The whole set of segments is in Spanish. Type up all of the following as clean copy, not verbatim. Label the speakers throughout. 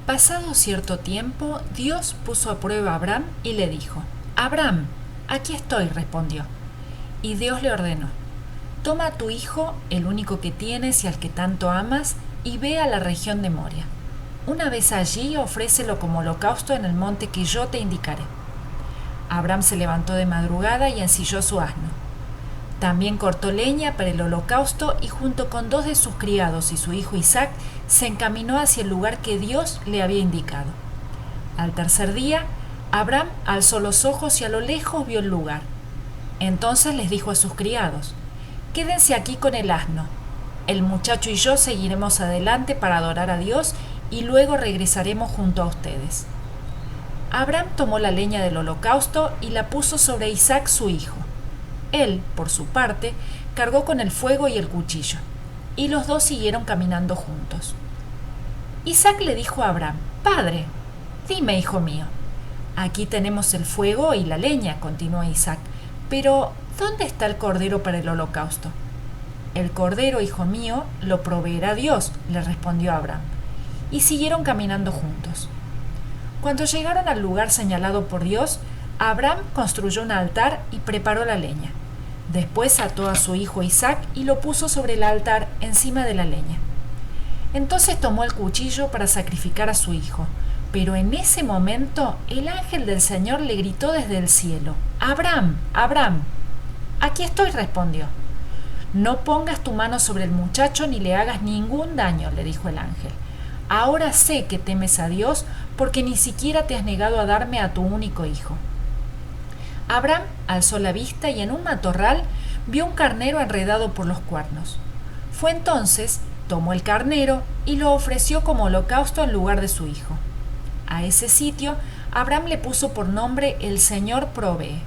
Speaker 1: Pasado cierto tiempo, Dios puso a prueba a Abraham y le dijo: «Abraham, aquí estoy», respondió. Y Dios le ordenó: «Toma a tu hijo, el único que tienes y al que tanto amas, y ve a la región de Moria. Una vez allí, ofrécelo como holocausto en el monte que yo te indicaré». Abraham se levantó de madrugada y ensilló su asno. También cortó leña para el holocausto y junto con 2 de sus criados y su hijo Isaac se encaminó hacia el lugar que Dios le había indicado. Al tercer día, Abraham alzó los ojos y a lo lejos vio el lugar. Entonces les dijo a sus criados: «Quédense aquí con el asno. El muchacho y yo seguiremos adelante para adorar a Dios y luego regresaremos junto a ustedes». Abraham tomó la leña del holocausto y la puso sobre Isaac su hijo. Él, por su parte, cargó con el fuego y el cuchillo, y los dos siguieron caminando juntos. Isaac le dijo a Abraham: «Padre, dime, hijo mío». «Aquí tenemos el fuego y la leña», continuó Isaac, «pero ¿dónde está el cordero para el holocausto?». «El cordero, hijo mío, lo proveerá Dios», le respondió Abraham, y siguieron caminando juntos. Cuando llegaron al lugar señalado por Dios, Abraham construyó un altar y preparó la leña. Después ató a su hijo Isaac y lo puso sobre el altar encima de la leña. Entonces tomó el cuchillo para sacrificar a su hijo, pero en ese momento el ángel del Señor le gritó desde el cielo: «Abraham, Abraham». «Aquí estoy», respondió. «No pongas tu mano sobre el muchacho ni le hagas ningún daño», le dijo el ángel. «Ahora sé que temes a Dios porque ni siquiera te has negado a darme a tu único hijo». Abraham alzó la vista y en un matorral vio un carnero enredado por los cuernos. Fue entonces, tomó el carnero y lo ofreció como holocausto en lugar de su hijo. A ese sitio, Abraham le puso por nombre «El Señor provee».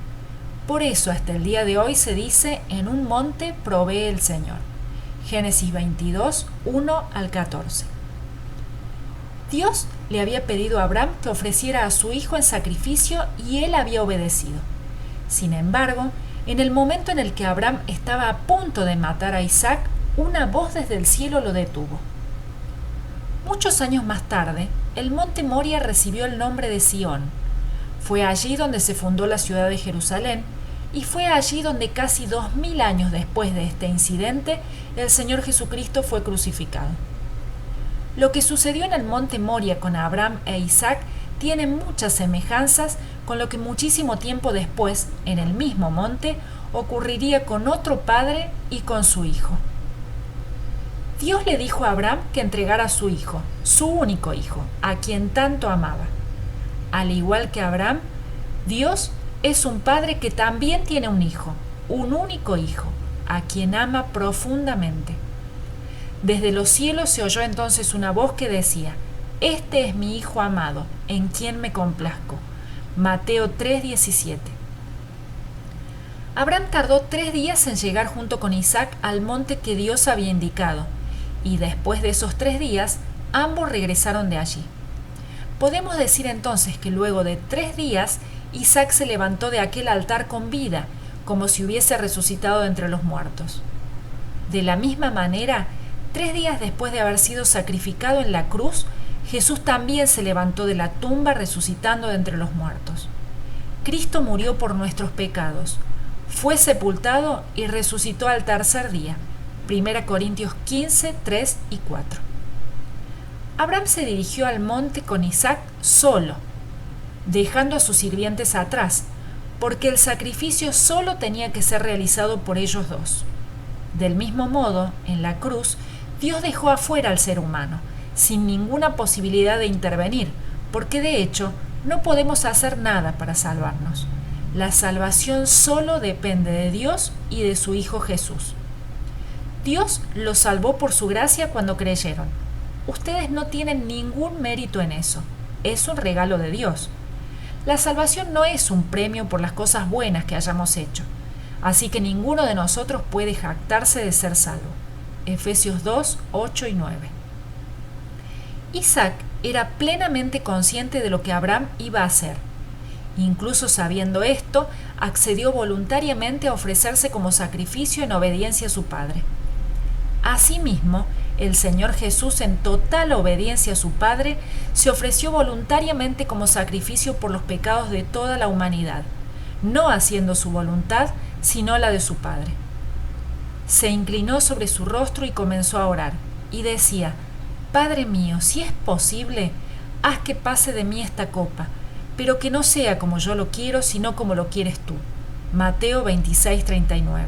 Speaker 1: Por eso hasta el día de hoy se dice: «En un monte provee el Señor». Génesis 22, 1 al 14. Dios le había pedido a Abraham que ofreciera a su hijo en sacrificio y él había obedecido. Sin embargo, en el momento en el que Abraham estaba a punto de matar a Isaac, una voz desde el cielo lo detuvo. Muchos años más tarde, el monte Moria recibió el nombre de Sión. Fue allí donde se fundó la ciudad de Jerusalén y fue allí donde casi 2000 años después de este incidente, el Señor Jesucristo fue crucificado. Lo que sucedió en el monte Moria con Abraham e Isaac tiene muchas semejanzas con lo que muchísimo tiempo después, en el mismo monte, ocurriría con otro padre y con su hijo. Dios le dijo a Abraham que entregara a su hijo, su único hijo, a quien tanto amaba. Al igual que Abraham, Dios es un padre que también tiene un hijo, un único hijo, a quien ama profundamente. Desde los cielos se oyó entonces una voz que decía: «Este es mi Hijo amado, en quien me complazco». Mateo 3:17. Abraham tardó 3 días en llegar junto con Isaac al monte que Dios había indicado, y después de esos 3 días, ambos regresaron de allí. Podemos decir entonces que luego de 3 días, Isaac se levantó de aquel altar con vida, como si hubiese resucitado de entre los muertos. De la misma manera, 3 días después de haber sido sacrificado en la cruz, Jesús también se levantó de la tumba resucitando de entre los muertos. Cristo murió por nuestros pecados, fue sepultado y resucitó al tercer día. 1 Corintios 15, 3 y 4. Abraham se dirigió al monte con Isaac solo, dejando a sus sirvientes atrás, porque el sacrificio solo tenía que ser realizado por ellos dos. Del mismo modo, en la cruz, Dios dejó afuera al ser humano, sin ninguna posibilidad de intervenir, porque de hecho no podemos hacer nada para salvarnos. La salvación solo depende de Dios y de su Hijo Jesús. Dios los salvó por su gracia cuando creyeron. Ustedes no tienen ningún mérito en eso. Es un regalo de Dios. La salvación no es un premio por las cosas buenas que hayamos hecho. Así que ninguno de nosotros puede jactarse de ser salvo. Efesios 2, 8 y 9. Isaac era plenamente consciente de lo que Abraham iba a hacer. Incluso sabiendo esto, accedió voluntariamente a ofrecerse como sacrificio en obediencia a su padre. Asimismo, el Señor Jesús, en total obediencia a su Padre, se ofreció voluntariamente como sacrificio por los pecados de toda la humanidad, no haciendo su voluntad, sino la de su Padre. Se inclinó sobre su rostro y comenzó a orar, y decía: Padre mío, si es posible, haz que pase de mí esta copa, pero que no sea como yo lo quiero, sino como lo quieres tú. Mateo 26:39.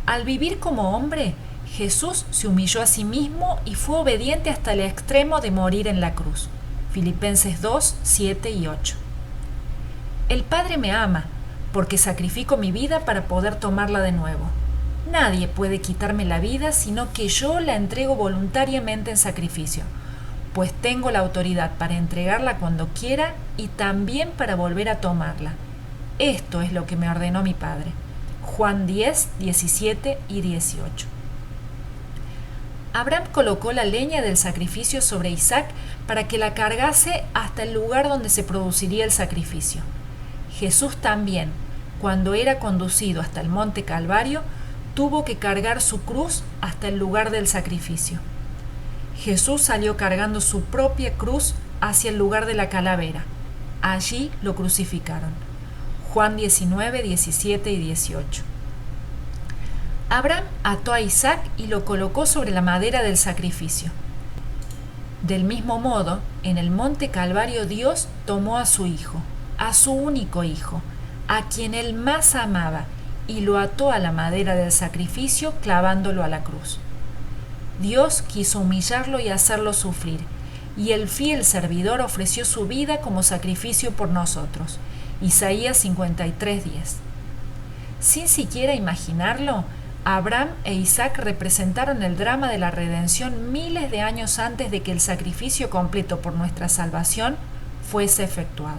Speaker 1: Al vivir como hombre, Jesús se humilló a sí mismo y fue obediente hasta el extremo de morir en la cruz. Filipenses 2, 7 y 8. El Padre me ama, porque sacrifico mi vida para poder tomarla de nuevo. Nadie puede quitarme la vida, sino que yo la entrego voluntariamente en sacrificio, pues tengo la autoridad para entregarla cuando quiera y también para volver a tomarla. Esto es lo que me ordenó mi Padre. Juan 10, 17 y 18. Abraham colocó la leña del sacrificio sobre Isaac para que la cargase hasta el lugar donde se produciría el sacrificio. Jesús también, cuando era conducido hasta el monte Calvario, tuvo que cargar su cruz hasta el lugar del sacrificio. Jesús salió cargando su propia cruz hacia el lugar de la calavera. Allí lo crucificaron. Juan 19, 17 y 18. Abraham ató a Isaac y lo colocó sobre la madera del sacrificio. Del mismo modo, en el monte Calvario Dios tomó a su hijo, a su único hijo, a quien él más amaba, y lo ató a la madera del sacrificio clavándolo a la cruz. Dios quiso humillarlo y hacerlo sufrir, y el fiel servidor ofreció su vida como sacrificio por nosotros. Isaías 53:10. Sin siquiera imaginarlo, Abraham e Isaac representaron el drama de la redención miles de años antes de que el sacrificio completo por nuestra salvación fuese efectuado.